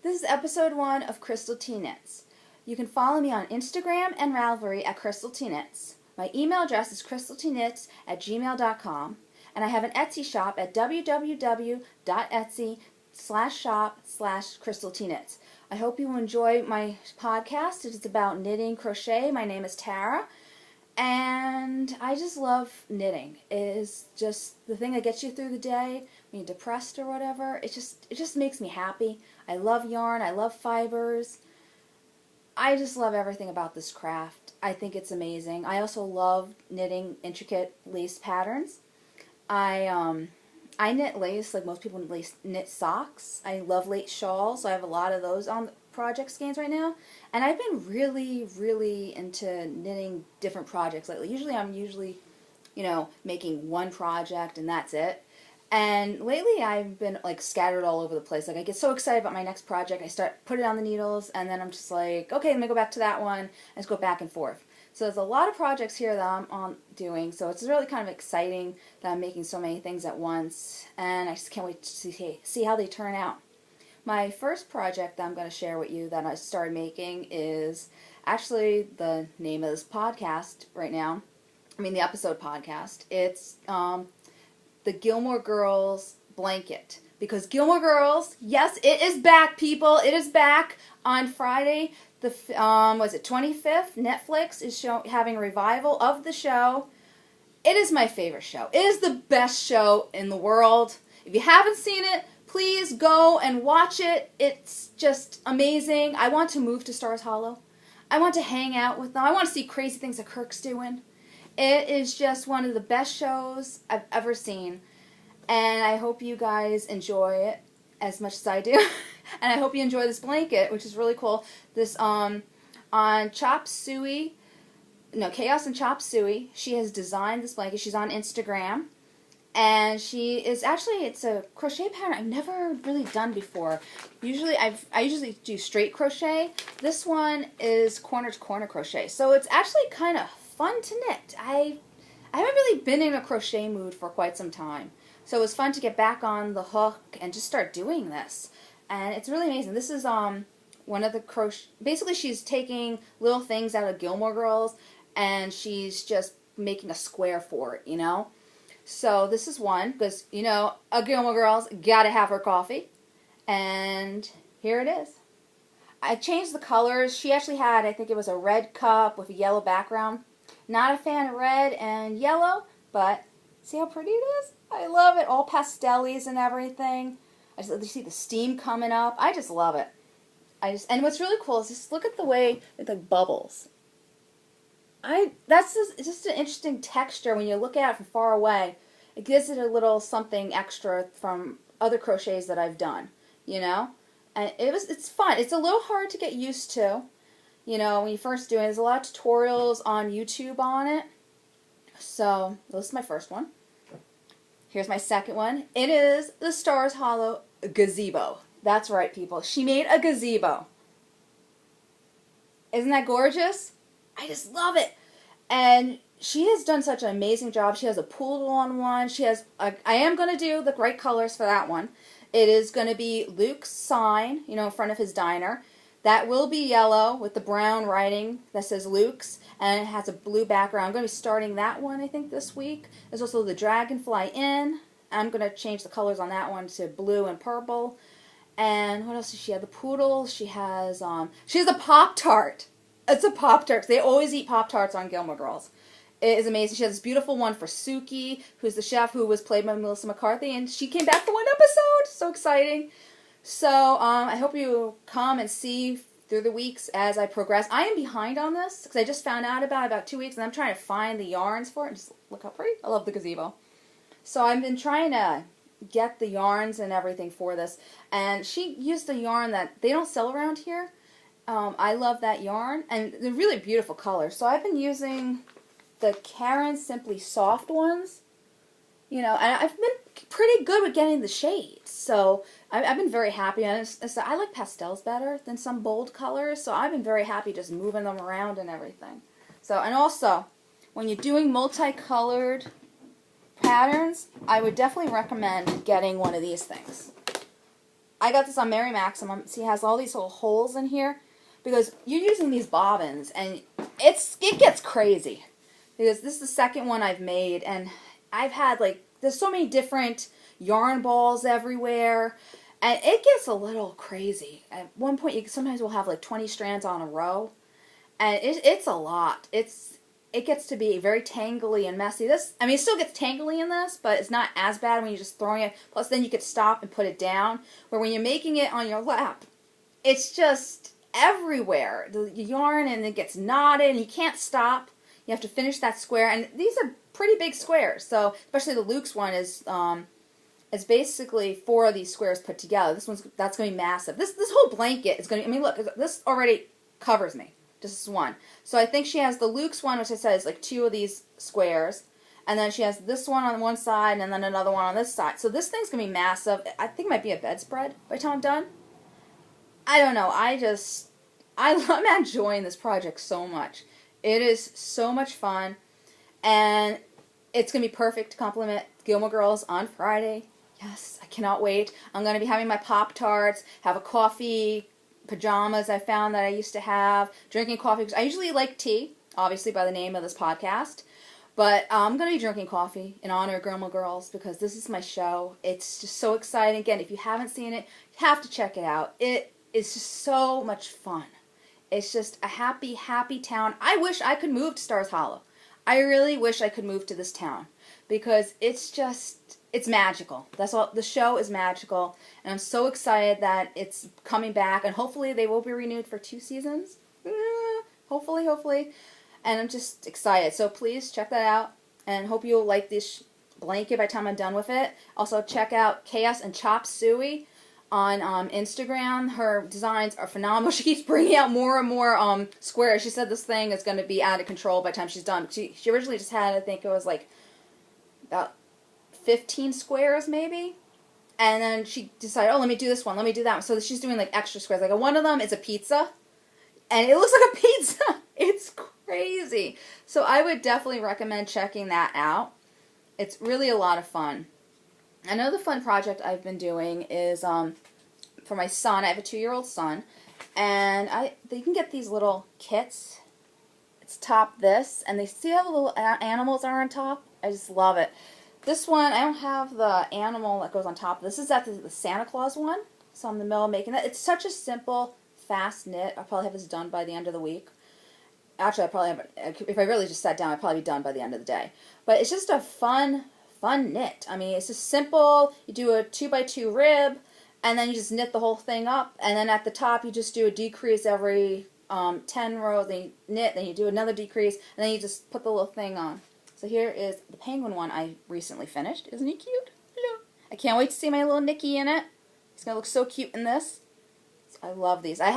This is episode 1 of Crystal T Knits. You can follow me on Instagram and Ravelry at Crystal T Knits. My email address is crystaltknits@gmail.com, and I have an Etsy shop at www.etsy.shop/crystaltknits. I hope you enjoy my podcast. It is about knitting, crochet. My name is Tara, and I just love knitting. It is just the thing that gets you through the day when you're depressed or whatever. It just makes me happy. I love yarn. I love fibers. I just love everything about this craft. I think it's amazing. I also love knitting intricate lace patterns. I knit lace like most people knit socks. I love lace shawls, so I have a lot of those on project skeins right now. And I've been really into knitting different projects lately. I'm usually, making one project and that's it. And lately I've been like scattered all over the place. Like I get so excited about my next project, I start putting it on the needles, and then I'm just like, okay, let me go back to that one, and just go back and forth. So there's a lot of projects here that I'm on doing, so it's really kind of exciting that I'm making so many things at once, and I just can't wait to see how they turn out. My first project that I'm going to share with you that I started making is actually the name of this podcast right now. The episode podcast. It's the Gilmore Girls blanket. Because Gilmore Girls, yes, it is back, people. It is back on Friday. The 25th? Netflix is having a revival of the show. It is my favorite show. It is the best show in the world. If you haven't seen it, please go and watch it. It's just amazing. I want to move to Stars Hollow. I want to hang out with them. I want to see crazy things that Kirk's doing. It is just one of the best shows I've ever seen. And I hope you guys enjoy it as much as I do. And I hope you enjoy this blanket, which is really cool. This on Chop Suey, Chaos and Chop Suey. She has designed this blanket. She's on Instagram. And it's a crochet pattern I've never really done before. I usually do straight crochet. This one is corner to corner crochet. So it's actually kind of fun to knit. I haven't really been in a crochet mood for quite some time. So it was fun to get back on the hook and just start doing this. And it's really amazing. This is one of the crochet. Basically, she's taking little things out of Gilmore Girls, and she's just making a square for it, So this is one, because, a Gilmore Girls gotta have her coffee. And here it is. I changed the colors. She actually had, I think it was a red cup with a yellow background. Not a fan of red and yellow, but see how pretty it is? I love it. All pastellies and everything. I just see the steam coming up. I just love it. And what's really cool is just look at the way it bubbles. It's just an interesting texture when you look at it from far away. It gives it a little something extra from other crochets that I've done, And it's fun. It's a little hard to get used to, when you first do it. There's a lot of tutorials on YouTube on it. So this is my first one. Here's my second one. It is the Stars Hollow gazebo. That's right, people. She made a gazebo. Isn't that gorgeous? I just love it. And she has done such an amazing job. She has a poodle on one. I am going to do the right colors for that one. It is going to be Luke's sign, in front of his diner. That will be yellow with the brown writing that says Luke's, and it has a blue background. I'm going to be starting that one, I think, this week. There's also the Dragonfly Inn. I'm going to change the colors on that one to blue and purple. And what else does she have? The poodle. She has a Pop-Tart. It's a Pop-Tart. They always eat Pop-Tarts on Gilmore Girls. It is amazing. She has this beautiful one for Suki, who's the chef who was played by Melissa McCarthy, and she came back for one episode. So exciting. So I hope you come and see through the weeks as I progress. I am behind on this because I just found out about 2 weeks, and I'm trying to find the yarns for it. Just look how pretty. I love the gazebo. So I've been trying to get the yarns and everything for this, and she used a yarn that they don't sell around here. I love that yarn, and they're really beautiful colors. So I've been using the Karen Simply Soft ones. And I've been pretty good with getting the shades. So I've been very happy. And I like pastels better than some bold colors. So I've been very happy just moving them around and everything. And also, when you're doing multicolored patterns, I would definitely recommend getting one of these things. I got this on Mary Maximum. See, it has all these little holes in here because you're using these bobbins, and it gets crazy because this is the second one I've made, and I've had like there's so many different yarn balls everywhere, and it gets a little crazy. At one point, you sometimes will have like 20 strands on a row, and it's a lot. It gets to be very tangly and messy. It still gets tangly in this, but it's not as bad when you're just throwing it. Plus, then you could stop and put it down. Where when you're making it on your lap, it's just everywhere. The yarn, and it gets knotted, and you can't stop. You have to finish that square, and these are pretty big squares. So, especially the Luke's one is it's basically 4 of these squares put together. That's going to be massive. This whole blanket is going to. Look, this already covers me. Just one. So I think she has the Luke's one, which I said is like 2 of these squares. And then she has this one on one side and then another one on this side. So this thing's going to be massive. I think it might be a bedspread by the time I'm done. I don't know. I'm enjoying this project so much. It is so much fun. And it's going to be perfect to complement Gilmore Girls on Friday. Yes, I cannot wait. I'm going to be having my Pop-Tarts, have a coffee, pajamas I found that I used to have, drinking coffee. I usually like tea, obviously by the name of this podcast, but I'm going to be drinking coffee in honor of Gilmore Girls because this is my show. It's just so exciting. Again, if you haven't seen it, you have to check it out. It is just so much fun. It's just a happy, happy town. I wish I could move to Stars Hollow. I really wish I could move to this town because it's magical. That's all. The show is magical, and I'm so excited that it's coming back, and hopefully they will be renewed for 2 seasons. Hopefully. And I'm just excited. So please check that out, and hope you'll like this blanket by the time I'm done with it. Also, check out Chaos and Chop Suey on Instagram. Her designs are phenomenal. She keeps bringing out more and more squares. She said this thing is going to be out of control by the time she's done. She originally just had, I think it was like about 15 squares maybe, and then she decided, let me do this one, let me do that one. So she's doing like extra squares. Like one of them is a pizza, and it looks like a pizza. It's crazy. So I would definitely recommend checking that out. It's really a lot of fun. Another fun project I've been doing is for my son. I have a 2-year-old son, and you can get these little kits. It's top this, and they see how the little animals are on top. I just love it. This one, I don't have the animal that goes on top. This is the Santa Claus one, so I'm in the middle of making that. It's such a simple, fast knit. I'll probably have this done by the end of the week. Actually, if I really just sat down, I'd probably be done by the end of the day. But it's just a fun knit. It's just simple. You do a 2x2 rib, and then you just knit the whole thing up. And then at the top, you just do a decrease every 10 rows. Then you knit, then you do another decrease, and then you just put the little thing on. So here is the penguin one I recently finished. Isn't he cute? Hello. I can't wait to see my little Nicky in it. He's going to look so cute in this. I love these. I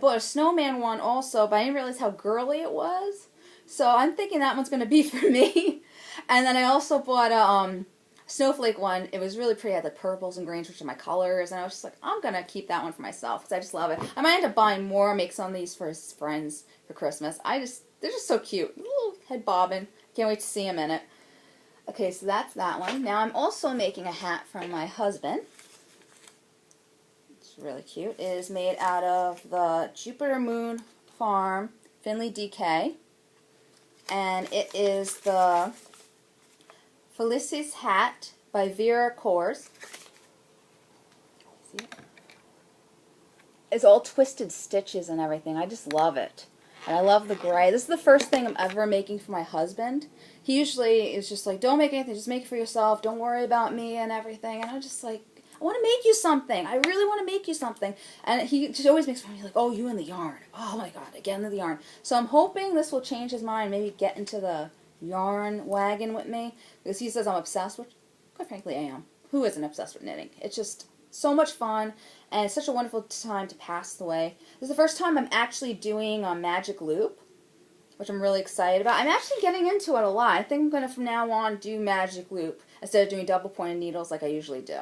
bought a snowman one also, but I didn't realize how girly it was. So I'm thinking that one's going to be for me. And then I also bought a snowflake one. It was really pretty. I had like purples and greens, which are my colors. And I was just like, I'm going to keep that one for myself because I just love it. I might end up buying more, make some of these for his friends for Christmas. They're just so cute. Little head bobbin. Can't wait to see him in it. Okay, so that's that one. Now I'm also making a hat for my husband. It's really cute. It is made out of the Jupiter Moon Farm Finley DK. And it is the Felicis hat by Vera Kors. See it? It's all twisted stitches and everything. I just love it. And I love the gray. This is the first thing I'm ever making for my husband. He usually is just like, don't make anything, just make it for yourself. Don't worry about me and everything. And I'm just like, I want to make you something. I really want to make you something. And he just always makes fun of me like, oh, you and the yarn. Oh my God, again with the yarn. So I'm hoping this will change his mind, maybe get into the yarn wagon with me. Because he says I'm obsessed, which quite frankly I am. Who isn't obsessed with knitting? It's just so much fun, and it's such a wonderful time to pass the way. This is the first time I'm actually doing a magic loop, which I'm really excited about. I'm actually getting into it a lot. I think I'm going to from now on do magic loop instead of doing double pointed needles like I usually do.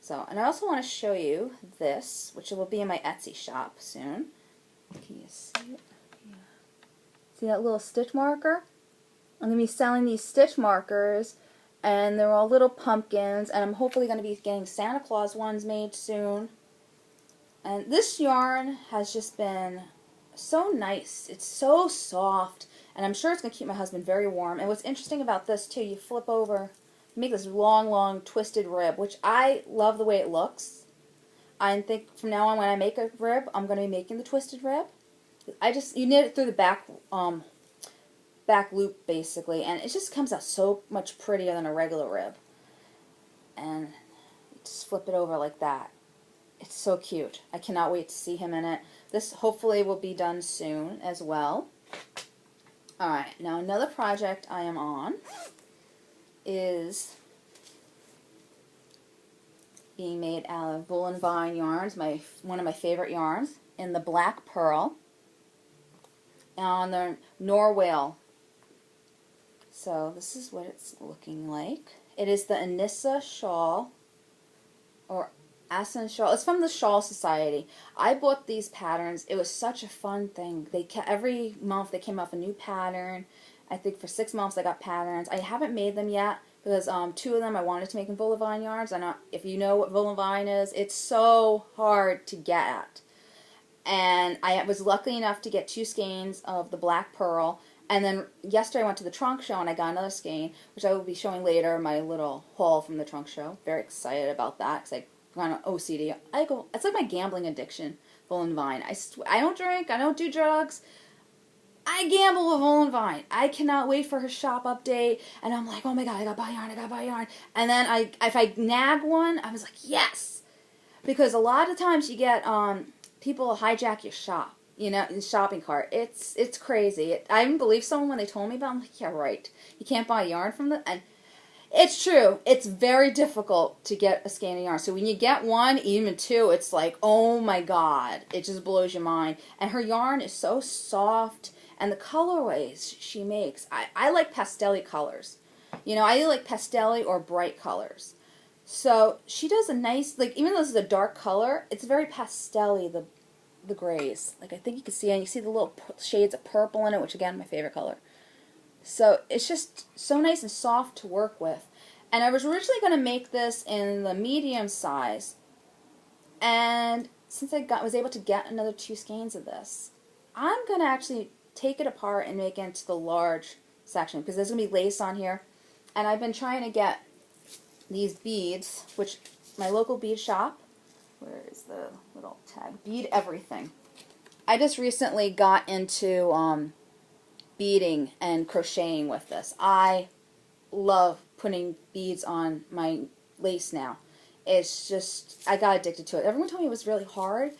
So, and I also want to show you this, which will be in my Etsy shop soon. Can you see it? Yeah. See that little stitch marker? I'm going to be selling these stitch markers And they're all little pumpkins, and I'm hopefully going to be getting Santa Claus ones made soon. And this yarn has just been so nice. It's so soft, and I'm sure it's going to keep my husband very warm. And what's interesting about this, too, you flip over, you make this long, long twisted rib, which I love the way it looks. I think from now on when I make a rib, I'm going to be making the twisted rib. You knit it through the back loop, basically, and it just comes out so much prettier than a regular rib. And just flip it over like that. It's so cute. I cannot wait to see him in it. This hopefully will be done soon as well. Alright, now another project I am on is being made out of Wool and Vine yarns, one of my favorite yarns, in the Black Pearl, on the Norway. So this is what it's looking like. It is the Anissa shawl, or Asen shawl. It's from the Shawl Society. I bought these patterns. It was such a fun thing. Every month they came out with a new pattern. I think for 6 months I got patterns. I haven't made them yet because 2 of them I wanted to make in Wool and Vine yarns. If you know what Wool and Vine is, it's so hard to get at. And I was lucky enough to get 2 skeins of the Black Pearl. And then yesterday I went to the trunk show and I got another skein, which I will be showing later, my little haul from the trunk show. Very excited about that because I got an OCD. It's like my gambling addiction, Wool and Vine. I don't drink, I don't do drugs. I gamble with Wool and Vine. I cannot wait for her shop update, and I'm like, oh my god, I gotta buy yarn. And then if I nag one, I was like, yes, because a lot of times you get people hijack your shop, in the shopping cart. It's crazy. I didn't believe someone when they told me about it. I'm like, yeah, right. You can't buy yarn from them, and it's true. It's very difficult to get a skein of yarn. So when you get 1, even 2, it's like, oh my god, it just blows your mind. And her yarn is so soft. And the colorways she makes, I like pastel colors. I either like pastel or bright colors. So she does a nice, even though this is a dark color, it's very pastel-y, the grays. I think you can see, and you see the little shades of purple in it, which again, my favorite color. So it's just so nice and soft to work with. And I was originally going to make this in the medium size. And since I was able to get another 2 skeins of this, I'm going to actually take it apart and make it into the large section because there's going to be lace on here. And I've been trying to get these beads, which my local bead shop, where is the little tag? Bead Everything. I just recently got into beading and crocheting with this. I love putting beads on my lace now. It's just, I got addicted to it. Everyone told me it was really hard.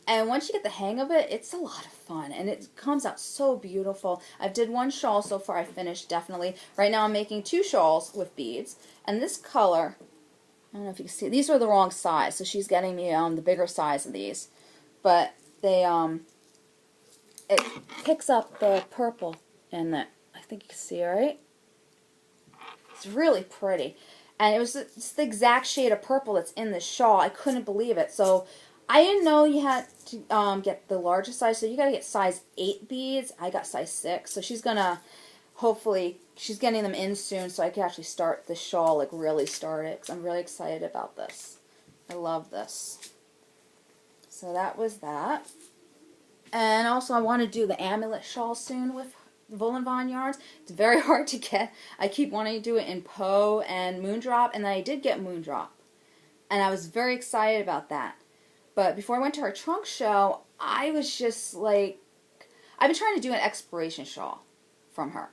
And once you get the hang of it, it's a lot of fun, and it comes out so beautiful. I've did 1 shawl so far. I finished, definitely. Right now I'm making 2 shawls with beads. And this color, I don't know if you can see, these are the wrong size, so she's getting me the bigger size of these. But they, it picks up the purple in it. I think you can see, right? It's really pretty. And it's the exact shade of purple that's in the shawl. I couldn't believe it. So I didn't know you had to get the largest size, so you got to get size 8 beads. I got size 6, so she's going to, hopefully, she's getting them in soon so I can actually start the shawl, really start it, because I'm really excited about this. I love this. So that was that. And also I want to do the amulet shawl soon with Wool and Vine yarns. It's very hard to get. I keep wanting to do it in Poe and Moondrop, and then I did get Moondrop. And I was very excited about that. But before I went to her trunk show, I was just like, I've been trying to do an expiration shawl from her.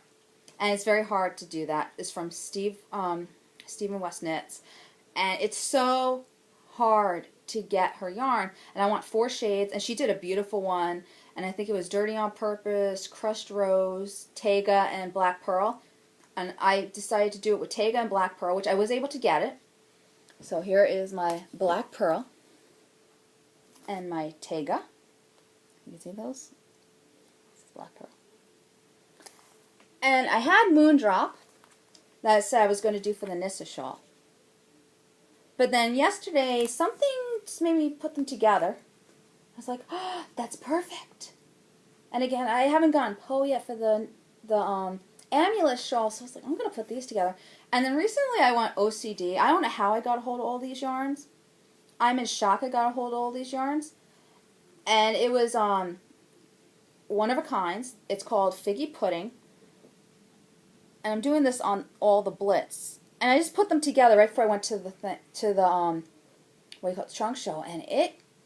And it's very hard to do that. It's from Stephen West Knits. And it's so hard to get her yarn. And I want 4 shades. And she did a beautiful one. And I think it was Dirty on Purpose, Crushed Rose, Taiga, and Black Pearl. And I decided to do it with Taiga and Black Pearl, which I was able to get it. So here is my Black Pearl and my Taiga. You can see those? This is Black Pearl. And I had Moondrop that I said I was going to do for the Nissa shawl. But then yesterday, something just made me put them together. I was like, oh, that's perfect. And again, I haven't gotten Poe yet for the amulet shawl, so I was like, I'm going to put these together. And then recently I went OCD. I don't know how I got a hold of all these yarns. I'm in shock I got a hold of all these yarns. And it was one of a kind. It's called Figgy Pudding. And I'm doing this on all the Blitz. And I just put them together right before I went to the what do you call it, trunk show. And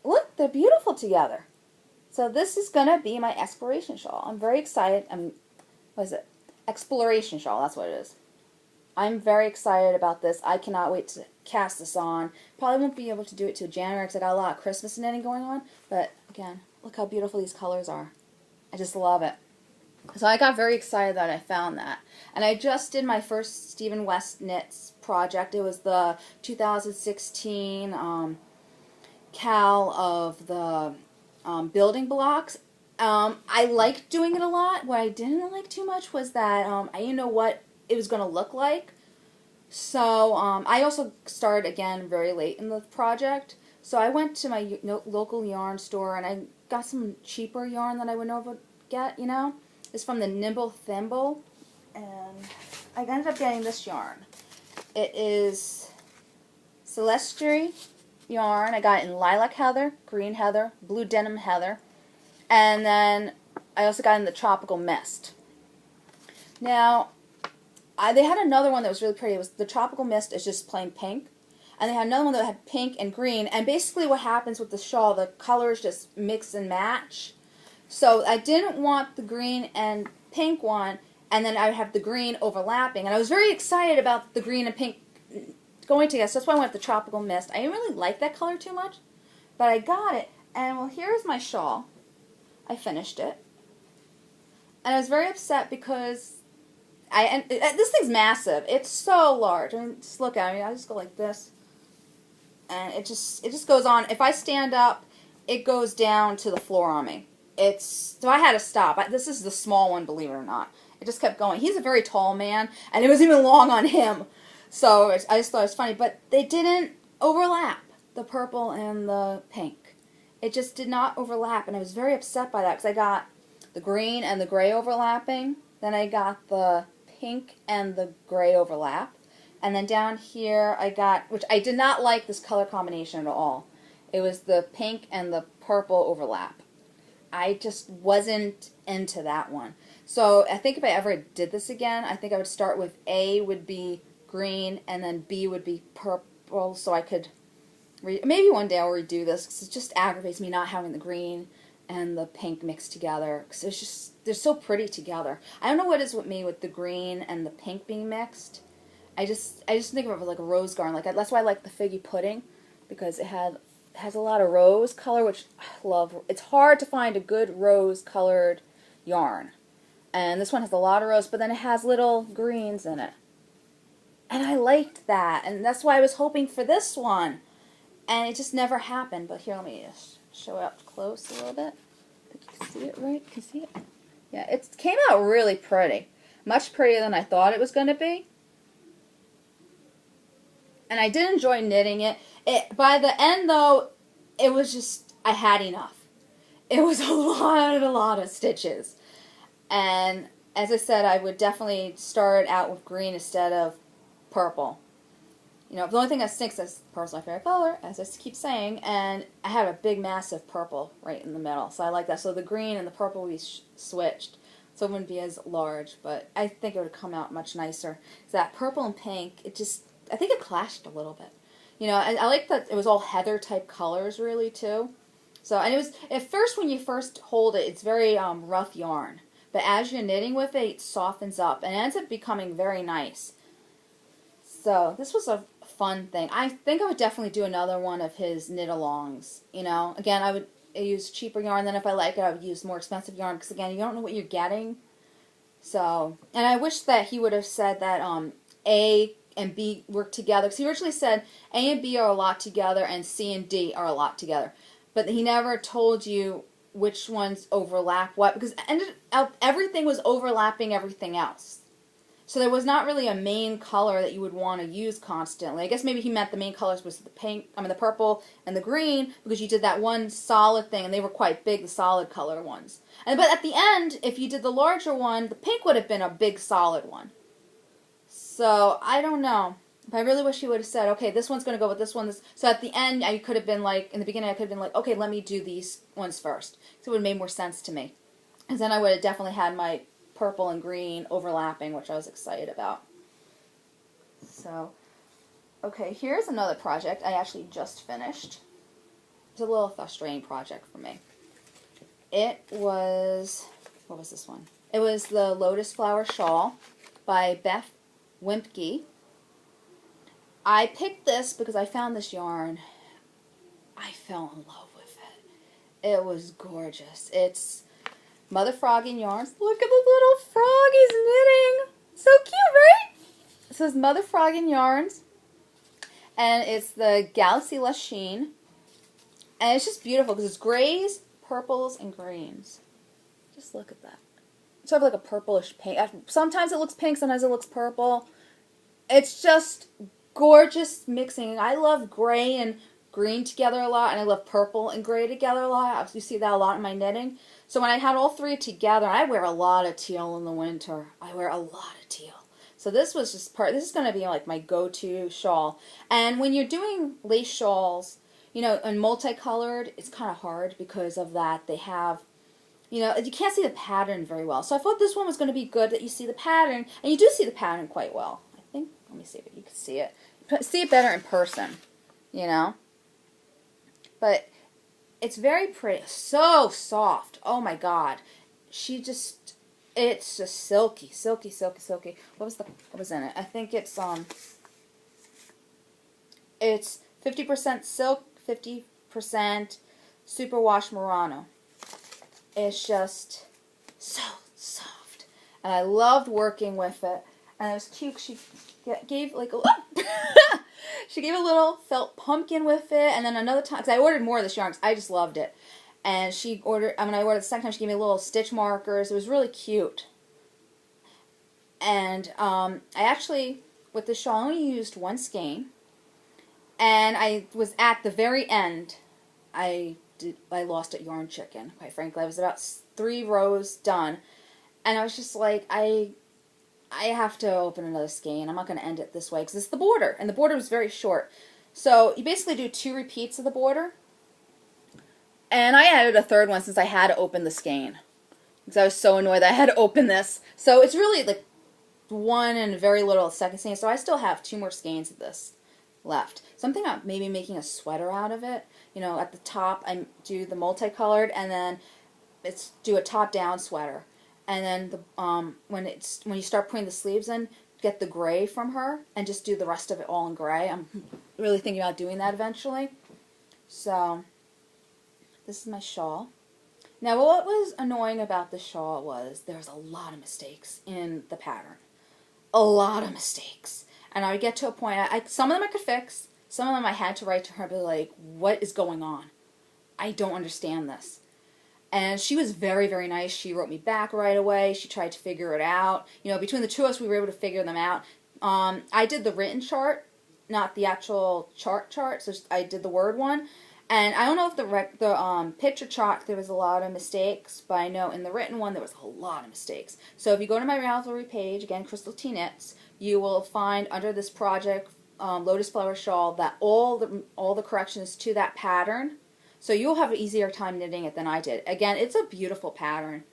look, they're beautiful together. So this is going to be my exploration shawl. I'm very excited. What is it? Exploration shawl, that's what it is. I'm very excited about this. I cannot wait to cast this on. Probably won't be able to do it till January because I got a lot of Christmas knitting going on. But again, look how beautiful these colors are. I just love it. So I got very excited that I found that. And I just did my first Stephen West Knits project. It was the 2016 Cal of the building blocks. I liked doing it a lot. What I didn't like too much was that I didn't know what it was going to look like. So I also started again very late in the project. So I went to my local yarn store and I got some cheaper yarn that I would never get, you know. It's from the Nimble Thimble. And I ended up getting this yarn. It is Celestry yarn. I got it in lilac heather, green heather, blue denim heather. And then I also got in the tropical mist. Now, they had another one that was really pretty. It was the tropical mist is just plain pink. And they had another one that had pink and green. And basically what happens with the shawl, the colors just mix and match. So I didn't want the green and pink one, and then I would have the green overlapping. And I was very excited about the green and pink going together. So that's why I went with the tropical mist. I didn't really like that color too much, but I got it. And well, here's my shawl. I finished it. And I was very upset because this thing's massive. It's so large. I mean, just look at it. I just go like this. And it just goes on. If I stand up, it goes down to the floor on me. So I had to stop. This is the small one, believe it or not. It just kept going. He's a very tall man, and it was even long on him. So I just thought it was funny. But they didn't overlap, the purple and the pink. It just did not overlap, and I was very upset by that because I got the green and the gray overlapping. Then I got the pink and the gray overlap. And then down here I got, which I did not like this color combination at all. It was the pink and the purple overlap. I just wasn't into that one. So I think if I ever did this again, I think I would start with A would be green and then B would be purple, so I could, maybe one day I'll redo this because it just aggravates me not having the green and the pink mixed together because it's just, they're so pretty together. I don't know what is with me with the green and the pink being mixed. I just think of it like a rose garden. That's why I like the Figgy Pudding, because it has a lot of rose color, which I love. It's hard to find a good rose colored yarn. And this one has a lot of rose, but then it has little greens in it. And I liked that, and that's why I was hoping for this one. And it just never happened. But here, let me just show it up close a little bit. I think you can see it right? Can you see it? Yeah, it came out really pretty. Much prettier than I thought it was going to be. And I did enjoy knitting it. By the end, though, it was just, I had enough. It was a lot of stitches. And as I said, I would definitely start out with green instead of purple. You know, the only thing that stinks is purple's my favorite color, as I keep saying, and I have a big, massive purple right in the middle. So I like that. So the green and the purple will be switched. So it wouldn't be as large, but I think it would come out much nicer. So that purple and pink, I think it clashed a little bit. You know, I like that it was all heather type colors really too. So, and it was, at first when you first hold it, it's very rough yarn. But as you're knitting with it, it softens up and it ends up becoming very nice. So this was a fun thing. I think I would definitely do another one of his knit-alongs. You know, again, I would use cheaper yarn. Then if I like it, I would use more expensive yarn because, again, you don't know what you're getting. So, and I wish that he would have said that A and B work together. Because he originally said A and B are a lot together and C and D are a lot together. But he never told you which ones overlap what. Because it ended up, everything was overlapping everything else. So there was not really a main color that you would want to use constantly. I guess maybe he meant the main colors was the purple and the green, because you did that one solid thing, and they were quite big, the solid color ones. But at the end, if you did the larger one, the pink would have been a big solid one. So I don't know. But I really wish he would have said, okay, this one's going to go with this one. So at the end, I could have been like, in the beginning, I could have been like, okay, let me do these ones first. So it would have made more sense to me. Because then I would have definitely had my purple and green overlapping, which I was excited about. So, okay, here's another project I actually just finished. It's a little frustrating project for me. It was, what was this one? It was the Lotus Flower Shawl by Beth Wimpke. I picked this because I found this yarn. I fell in love with it. It was gorgeous. It's Mother Froggy Yarns. Look at the little froggies knitting. So cute, right? It says Mother Froggy Yarns. And it's the Galaxy Lush Sheen. And it's just beautiful because it's grays, purples, and greens. Just look at that. It's sort of like a purplish pink. Sometimes it looks pink, sometimes it looks purple. It's just gorgeous mixing. I love gray and green together a lot, and I love purple and gray together a lot. You see that a lot in my knitting. So when I had all three together, I wear a lot of teal in the winter. I wear a lot of teal. So this was just this is going to be like my go-to shawl. And when you're doing lace shawls, you know, and multicolored, it's kind of hard because of that. They have, you know, you can't see the pattern very well. So I thought this one was going to be good, that you see the pattern, and you do see the pattern quite well. I think, let me see if you can see it. See it better in person, you know. But it's very pretty. So soft. Oh my god. It's just silky, silky, silky, silky. What was in it? I think it's 50% silk, 50% superwash Murano. It's just so soft. And I loved working with it. And it was cute. She gave like a she gave a little felt pumpkin with it, and then another time, because I ordered more of this yarn, because I just loved it. And she ordered, when I ordered the second time, she gave me little stitch markers. It was really cute. And I actually, with this shawl, only used one skein. And I was at the very end, I lost at Yarn Chicken, quite frankly. I was about 3 rows done. And I was just like, I have to open another skein. I'm not going to end it this way because it's the border, and the border was very short. So you basically do 2 repeats of the border. And I added a third one since I had to open the skein, because I was so annoyed that I had to open this. So it's really like 1 and very little second skein. So I still have 2 more skeins of this left. So I'm thinking about maybe making a sweater out of it. You know, at the top I do the multicolored, and then do a top-down sweater. And then when you start putting the sleeves in, get the gray from her and just do the rest of it all in gray. I'm really thinking about doing that eventually. So this is my shawl. Now what was annoying about the shawl was there's a lot of mistakes in the pattern. A lot of mistakes. And I would get to a point, some of them I could fix, some of them I had to write to her and be like, what is going on? I don't understand this. And she was very, very nice. She wrote me back right away. She tried to figure it out. You know, between the two of us, we were able to figure them out. I did the written chart, not the actual chart. So I did the word one. And I don't know if the picture chart, there was a lot of mistakes, but I know in the written one, there was a lot of mistakes. So if you go to my Ravelry page, again, Crystal T Knits, you will find under this project, Lotus Flower Shawl, that all the corrections to that pattern. So you'll have an easier time knitting it than I did. Again, it's a beautiful pattern.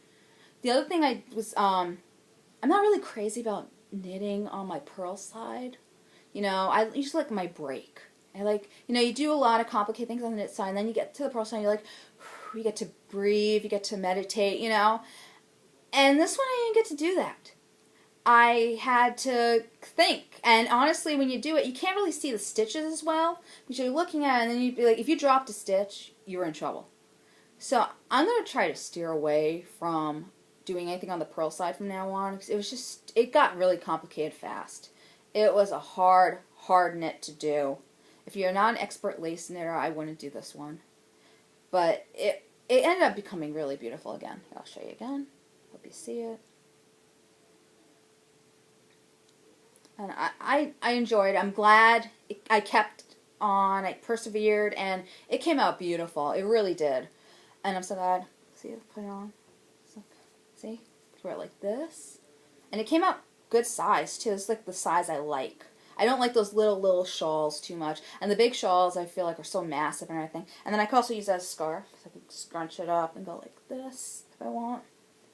The other thing I'm not really crazy about knitting on my purl side. You know, I usually like my break. I like, you know, you do a lot of complicated things on the knit side, and then you get to the purl side, and you're like, you get to breathe, you get to meditate, you know. And this one, I didn't get to do that. I had to think, and honestly, when you do it, you can't really see the stitches as well, because you're looking at it, and then you'd be like, if you dropped a stitch, you were in trouble. So I'm going to try to steer away from doing anything on the purl side from now on, because it got really complicated fast. It was a hard knit to do. If you're not an expert lace knitter, I wouldn't do this one. But it ended up becoming really beautiful again. I'll show you again. Hope you see it. And I enjoyed it. I'm glad I kept on. I persevered, and it came out beautiful. It really did. And I'm so glad. See, put it on. So, see? Wear it like this. And it came out good size, too. It's like the size I like. I don't like those little shawls too much. And the big shawls, I feel like, are so massive and everything. And then I can also use that as a scarf. So I can scrunch it up and go like this if I want.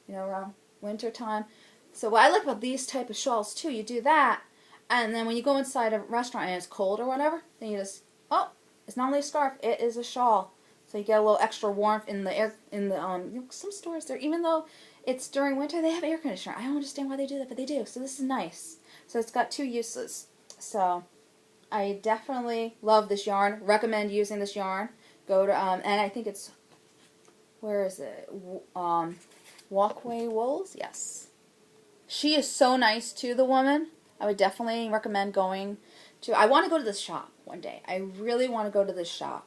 You know, around winter time. So what I like about these type of shawls, too, you do that. And then when you go inside a restaurant and it's cold or whatever, then you just, oh, it's not only a scarf, it is a shawl. So you get a little extra warmth in the air, you know, some stores there, even though it's during winter, they have air conditioner. I don't understand why they do that, but they do. So this is nice. So it's got two uses. So I definitely love this yarn. Recommend using this yarn. Go to, and I think it's, where is it? Walkway Wools? Yes. She is so nice too, the woman. I would definitely recommend going to, I want to go to this shop one day. I really want to go to this shop.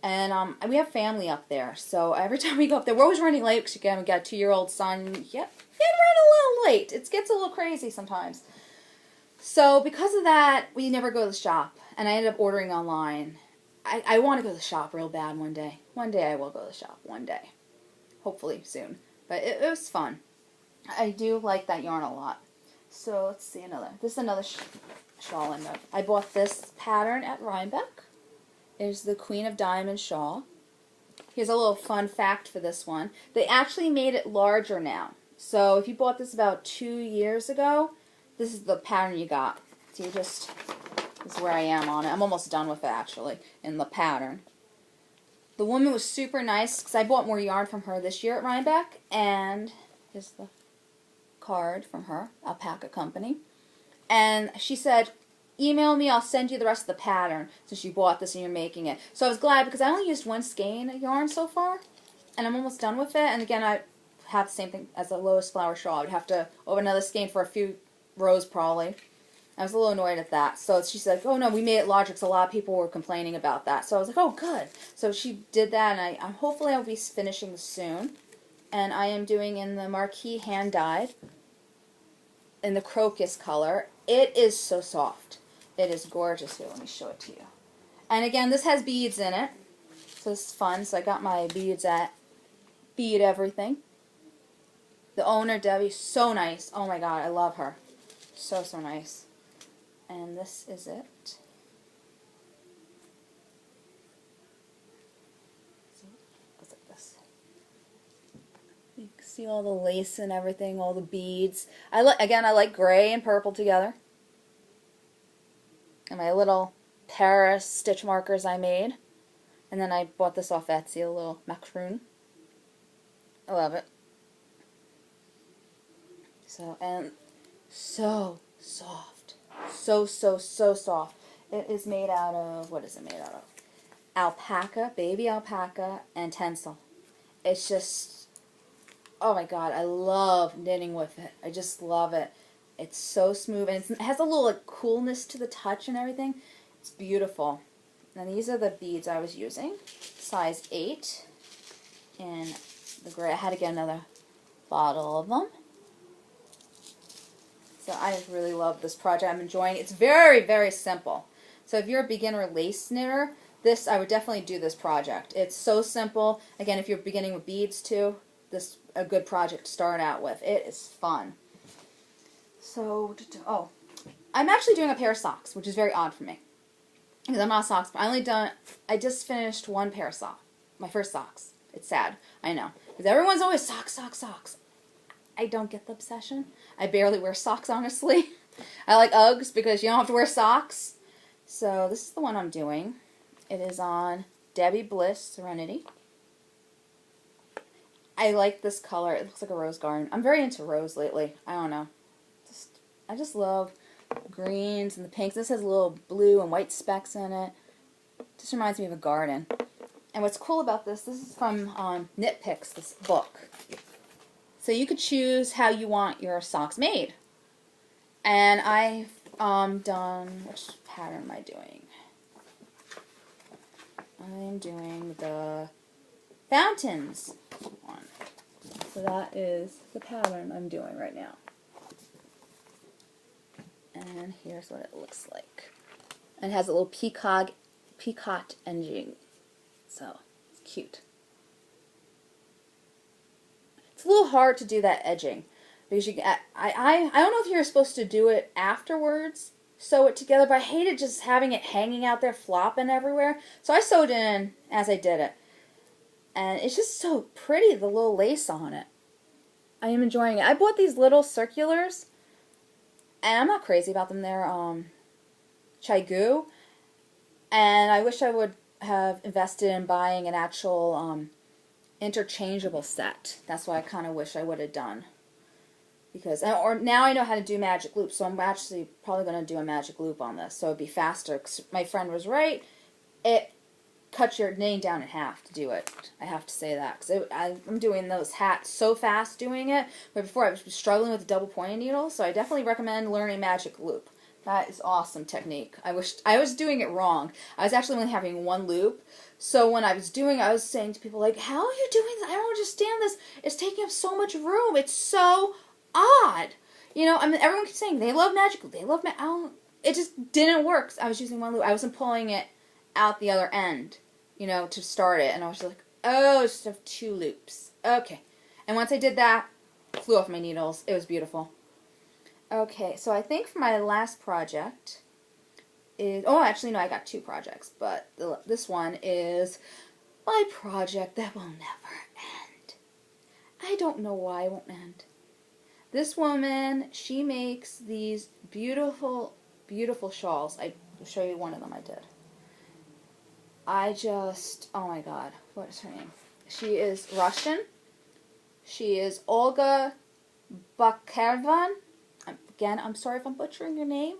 And we have family up there, so every time we go up there, we're always running late because, again, we got a 2-year-old son. Yep, you run a little late. It gets a little crazy sometimes. So because of that, we never go to the shop, and I ended up ordering online. I want to go to the shop real bad one day. One day I will go to the shop, one day. Hopefully soon. But it was fun. I do like that yarn a lot. So let's see another. This is another shawl I bought this pattern at Rhinebeck. Is the Queen of Diamonds shawl. Here's a little fun fact for this one. They actually made it larger now. So if you bought this about 2 years ago, this is the pattern you got. So you just, this is where I am on it. I'm almost done with it actually, in the pattern. The woman was super nice because I bought more yarn from her this year at Rhinebeck. And here's the card from her, Alpaca Company. And she said, email me, I'll send you the rest of the pattern since you bought this and you're making it. So I was glad because I only used one skein of yarn so far, and I'm almost done with it. And again, I have the same thing as the Lotus Flower shawl. I would have to over another skein for a few rows probably. I was a little annoyed at that. So she said, oh no, we made it larger because a lot of people were complaining about that. So I was like, oh good. So she did that, and I hopefully I'll be finishing soon. And I am doing in the Marquee hand dyed in the crocus color. It is so soft. It is gorgeous. Here, let me show it to you. And again, this has beads in it. So this is fun. So I got my beads at Bead Everything. The owner, Debbie, so nice. Oh my god, I love her. So nice. And this is it. See, goes like this. You can see all the lace and everything, all the beads. I like gray and purple together. And my little Paris stitch markers I made. And then I bought this off Etsy, a little macaroon. I love it. So, and so soft. So soft. It is made out of, what is it made out of? Alpaca, baby alpaca, and tencel. It's just, oh my god, I love knitting with it. I just love it. It's so smooth, and it has a little like coolness to the touch and everything. It's beautiful. And these are the beads I was using, size 8, in the gray. I had to get another bottle of them. So I really love this project. I'm enjoying it. It's very simple. So if you're a beginner lace knitter, I would definitely do this project. It's so simple. Again, if you're beginning with beads too, this is a good project to start out with. It is fun. So, oh, I'm actually doing a pair of socks, which is very odd for me. Because I'm not a socks, but I just finished one pair of socks. My first socks. It's sad, I know. Because everyone's always socks. I don't get the obsession. I barely wear socks, honestly. I like Uggs because you don't have to wear socks. So this is the one I'm doing. It is on Debbie Bliss Serenity. I like this color. It looks like a rose garden. I'm very into rose lately. I don't know. I just love greens and the pinks. This has a little blue and white specks in it. Just reminds me of a garden. And what's cool about this is from Knit Picks, this book. So you could choose how you want your socks made. And I've done, which pattern am I doing? I'm doing the fountains one. So that is the pattern I'm doing right now. And here's what it looks like. And it has a little peacock edging. So, it's cute. It's a little hard to do that edging. Because you get, I don't know if you're supposed to do it afterwards, sew it together, but I hated just having it hanging out there flopping everywhere. So I sewed it in as I did it. And it's just so pretty, the little lace on it. I am enjoying it. I bought these little circulars, and I'm not crazy about them. They're Chigu, and I wish I would have invested in buying an actual interchangeable set. That's what I kind of wish I would have done. Because, or now I know how to do magic loops, so I'm actually probably going to do a magic loop on this, so it'd be faster. 'Cause my friend was right. It cuts your knitting down in half to do it. I have to say that, because I'm doing those hats so fast doing it, but before I was struggling with the double pointed needle, so I definitely recommend learning magic loop. That is awesome technique. I was doing it wrong. I was actually only having one loop, so when I was doing it, I was saying to people, like, how are you doing this? I don't understand this. It's taking up so much room. It's so odd. You know, I mean, everyone keeps saying they love magic loop. They love it just didn't work. I was using one loop. I wasn't pulling it out the other end, you know, to start it. And I was like, oh, just have 2 loops. Okay. And once I did that, flew off my needles. It was beautiful. Okay, so I think for my last project is, oh, actually, no, I got 2 projects, but this one is my project that will never end. I don't know why it won't end. This woman, she makes these beautiful, beautiful shawls. I'll show you one of them I did. Oh my God, what is her name? She is Russian. She is Olga Bakarvan. Again, I'm sorry if I'm butchering your name.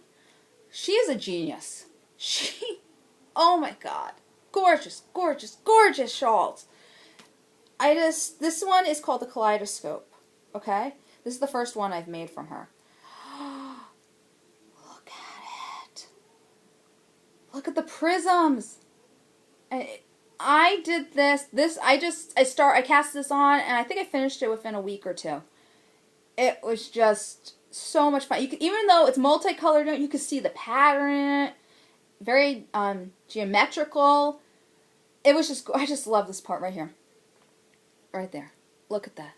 She is a genius. Oh my God. Gorgeous, gorgeous, gorgeous shawls. This one is called the Kaleidoscope. Okay? This is the first one I've made from her. Look at it. Look at the prisms. I did this. I cast this on, and I think I finished it within a week or 2. It was just so much fun. Even though it's multicolored, you can see the pattern in it. Very geometrical. It was just, I just love this part right here. Right there. Look at that.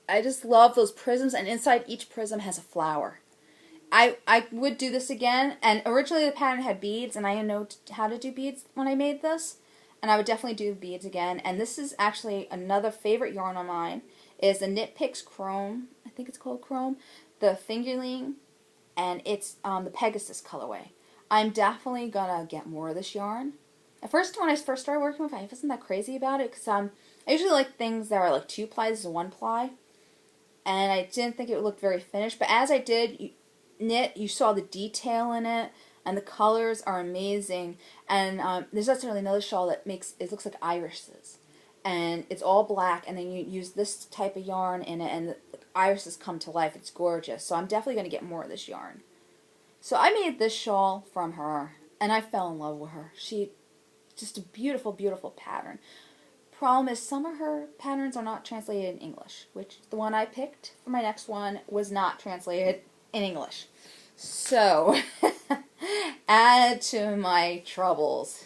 I just love those prisms, and inside each prism has a flower. I would do this again, and originally the pattern had beads, and I didn't know how to do beads when I made this, and I would definitely do beads again. And this is actually another favorite yarn of mine, is the Knit Picks Chrome, I think it's called Chrome, the fingerling, and it's the Pegasus colorway. I'm definitely gonna get more of this yarn. At first, when I first started working with it, I wasn't that crazy about it, because I usually like things that are like 2 ply, this is 1 ply. And I didn't think it would look very finished. But as I did knit, you saw the detail in it. And the colors are amazing. And there's actually another shawl that it looks like irises. And it's all black. And then you use this type of yarn in it. And the irises come to life. It's gorgeous. So I'm definitely going to get more of this yarn. So I made this shawl from her. And I fell in love with her. Just a beautiful, beautiful pattern. Problem is, some of her patterns are not translated in English, which the one I picked for my next one was not translated in English. So, add to my troubles.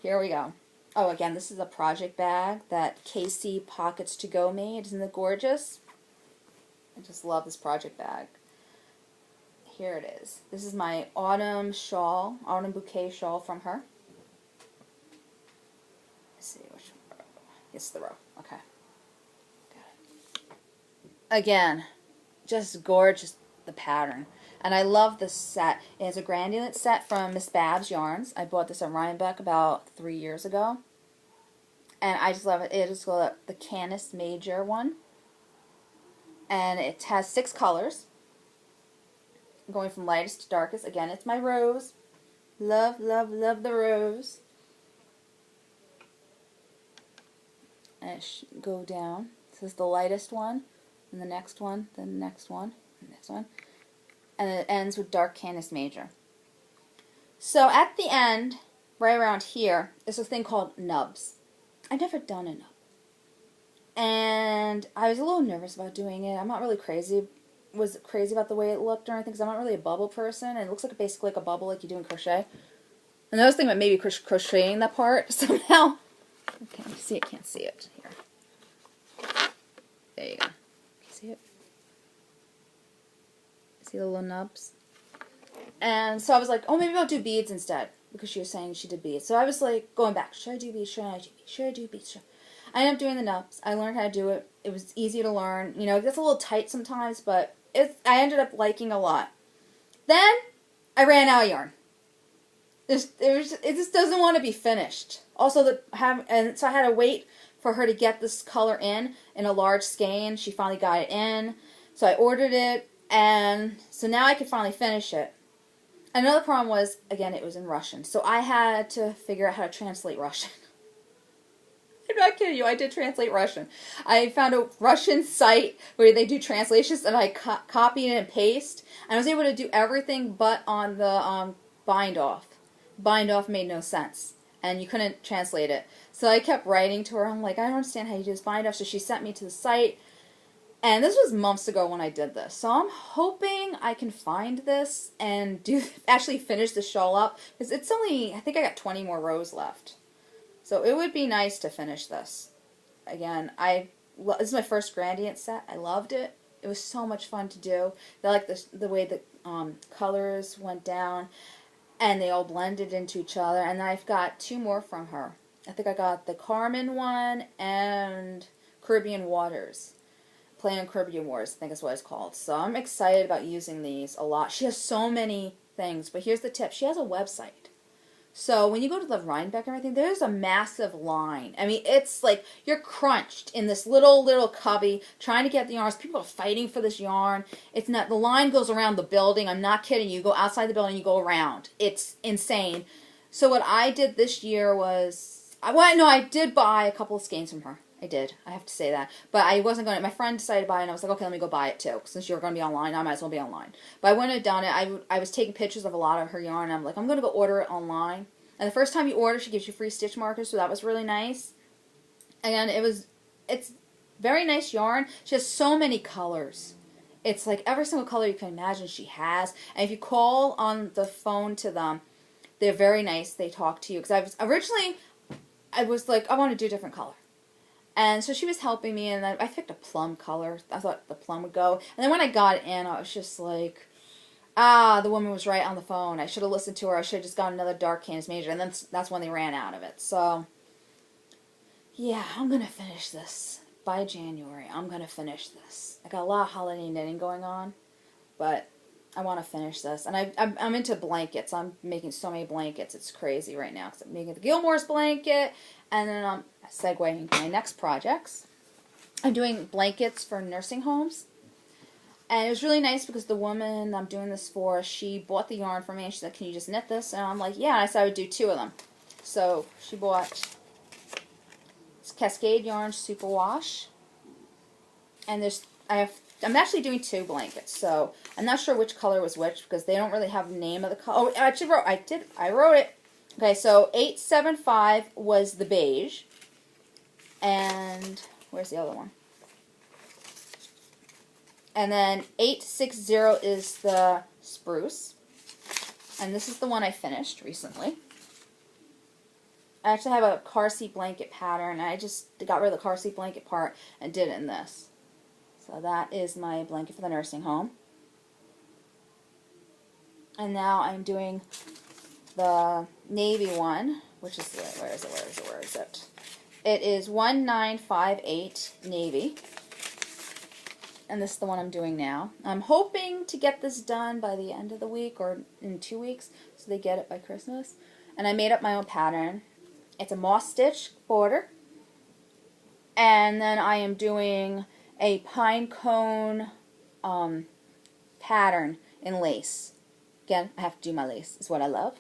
Here we go. Oh, again, this is a project bag that Casey Pockets to Go made. Isn't it gorgeous? I just love this project bag. Here it is. This is my autumn shawl, autumn bouquet shawl from her. Let's see which one. It's the row. Okay. Got it. Again, just gorgeous, the pattern. And I love this set. It is a granulate set from Miss Babs Yarns. I bought this at Rhinebeck about 3 years ago. And I just love it. It is the Canis Major one. And it has 6 colors. Going from lightest to darkest. Again, it's my rose. Love, love, love the rose. And it go down. This is the lightest one, and the next one, then the next one, and the next one. And it ends with Dark Canis Major. So at the end, right around here, is a thing called nubs. I've never done a nub. And I was a little nervous about doing it. I'm not really crazy was crazy about the way it looked or anything, because I'm not really a bubble person, and it looks like basically like a bubble like you do in crochet. And I was thinking about maybe crocheting that part somehow. Okay, see it, can't see it. Here. There you go. Can you see it? See the little nubs? And so I was like, oh, maybe I'll do beads instead, because she was saying she did beads. So I was like going back, should I do beads? Should I do beads? Should I do beads? I ended up doing the nubs. I learned how to do it. It was easy to learn. You know, it gets a little tight sometimes, but I ended up liking a lot. Then I ran out of yarn. It just doesn't want to be finished. Also, and so I had to wait for her to get this color in a large skein. She finally got it in. So I ordered it, and so now I could finally finish it. Another problem was, again, it was in Russian. So I had to figure out how to translate Russian. I'm not kidding you, I did translate Russian. I found a Russian site where they do translations, and I copied and paste. And I was able to do everything but on the bind off. Bind off made no sense, and you couldn't translate it. So I kept writing to her. I'm like, I don't understand how you do this bind off. So she sent me to the site. And this was months ago when I did this. So I'm hoping I can find this and actually finish the shawl up. Because it's only, I think I got 20 more rows left. So it would be nice to finish this. Again, this is my first gradient set. I loved it. It was so much fun to do. I like the way the colors went down. And they all blended into each other. And I've got 2 more from her. I think I got the Carmen one and Caribbean Waters. Playing on Caribbean Waters, I think is what it's called. So I'm excited about using these a lot. She has so many things, but here's the tip. She has a website. So when you go to the Rhinebeck and everything, there's a massive line. I mean, it's like you're crunched in this little cubby trying to get the yarns. People are fighting for this yarn. It's not, the line goes around the building. I'm not kidding you. You go outside the building, you go around. It's insane. So what I did this year was, I did buy a couple of skeins from her. I did. I have to say that. But I wasn't going to. My friend decided to buy it, and I was like, okay, let me go buy it too. Since you're going to be online, I might as well be online. But I wouldn't have done it. I was taking pictures of a lot of her yarn, and I'm like, I'm going to go order it online. And the first time you order, she gives you free stitch markers, so that was really nice. And it's very nice yarn. She has so many colors. It's like every single color you can imagine she has. And if you call on the phone to them, they're very nice. They talk to you. Because I was like, I want to do a different color. And so she was helping me, and then I picked a plum color. I thought the plum would go. And then when I got it in, I was just like, the woman was right on the phone. I should have listened to her. I should have just got another dark Canvas Major. And then that's when they ran out of it. So, yeah, I'm going to finish this. By January, I'm going to finish this. I got a lot of holiday knitting going on, but I want to finish this. And I'm into blankets. I'm making so many blankets. It's crazy right now. Because I'm making the Gilmore's blanket, and then I'm segueing into my next projects. I'm doing blankets for nursing homes. And it was really nice because the woman I'm doing this for, she bought the yarn for me, and she said, can you just knit this? And I'm like, yeah. And I said I would do 2 of them. So she bought this Cascade Yarn Superwash. And I'm actually doing 2 blankets, so I'm not sure which color was which because they don't really have the name of the color. Oh, I wrote it. Okay, so 875 was the beige. And where's the other one? And then 860 is the spruce. And this is the one I finished recently. I actually have a car seat blanket pattern. I just got rid of the car seat blanket part and did it in this. So that is my blanket for the nursing home. And now I'm doing the navy one, which is, where is it? It is 1958 navy. And this is the one I'm doing now. I'm hoping to get this done by the end of the week or in 2 weeks so they get it by Christmas. And I made up my own pattern. It's a moss stitch border. And then I am doing a pine cone pattern in lace. Again, I have to do my lace. It's what I love.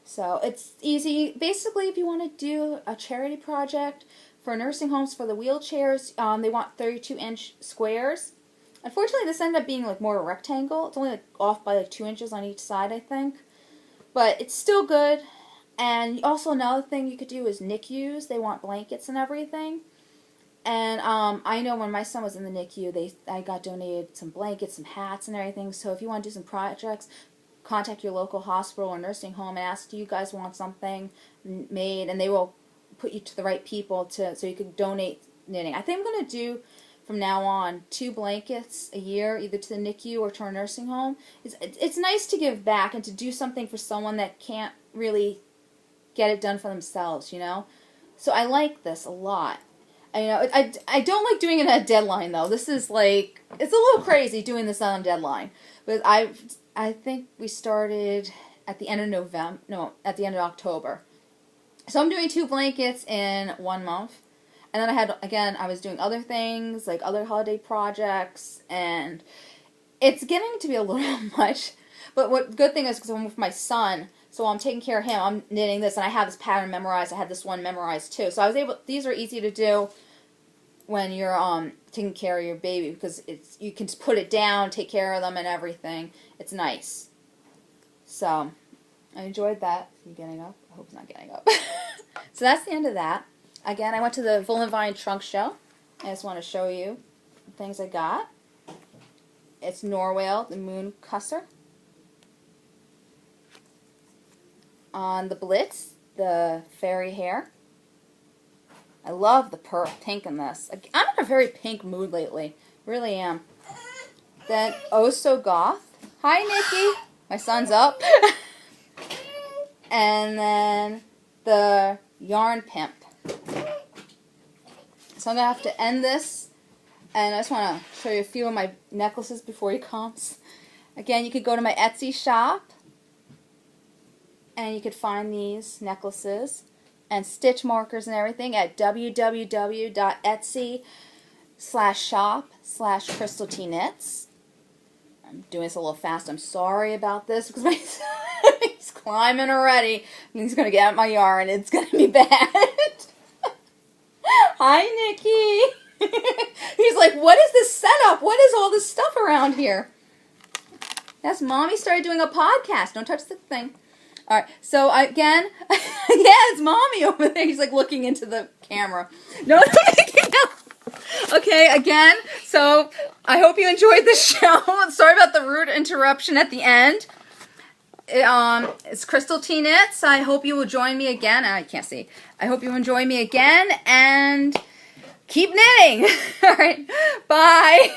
So it's easy. Basically, if you want to do a charity project for nursing homes for the wheelchairs, they want 32-inch squares. Unfortunately, this ended up being like more a rectangle. It's only like off by like 2 inches on each side, I think. But it's still good. And also another thing you could do is NICUs. They want blankets and everything. And I know when my son was in the NICU, I got donated some blankets, some hats, and everything. So if you want to do some projects, contact your local hospital or nursing home and ask, do you guys want something made? And they will put you to the right people so you can donate knitting. I think I'm going to do from now on 2 blankets a year, either to the NICU or to our nursing home. It's nice to give back and to do something for someone that can't really get it done for themselves, you know? So I like this a lot. I don't like doing it at a deadline, though. This is like, it's a little crazy doing this on a deadline. But I think we started at the end of November, no, at the end of October. So I'm doing 2 blankets in 1 month. And then I was doing other things, like other holiday projects, and it's getting to be a little much. But what good thing is, because I'm with my son, so while I'm taking care of him, I'm knitting this, and I have this pattern memorized. I had this one memorized too. So I was able, these are easy to do when you're taking care of your baby, because you can just put it down, take care of them and everything. It's nice. So I enjoyed that. Is he getting up? I hope he's not getting up. So that's the end of that. Again, I went to the Vine Trunk Show. I just want to show you the things I got. It's Norwale, the Moon Cusser. On the Blitz, the fairy hair. I love the pink in this. I'm in a very pink mood lately. Really am. Then Oh So Goth. Hi, Nikki. My son's up. And then the Yarn Pimp. So I'm going to have to end this. And I just want to show you a few of my necklaces before he comes. Again, you could go to my Etsy shop. And you could find these necklaces and stitch markers and everything at www.etsy.shop/crystaltknits. I'm doing this a little fast. I'm sorry about this because he's climbing already. He's going to get out my yarn. It's going to be bad. Hi, Nikki. He's like, what is this setup? What is all this stuff around here? Yes, Mommy started doing a podcast. Don't touch the thing. All right, so again, yeah, it's Mommy over there. He's like looking into the camera. No. Okay, again, so I hope you enjoyed the show. Sorry about the rude interruption at the end. It's Crystal T Knits. I hope you will join me again. I can't see. I hope you will join me again and keep knitting. All right, bye.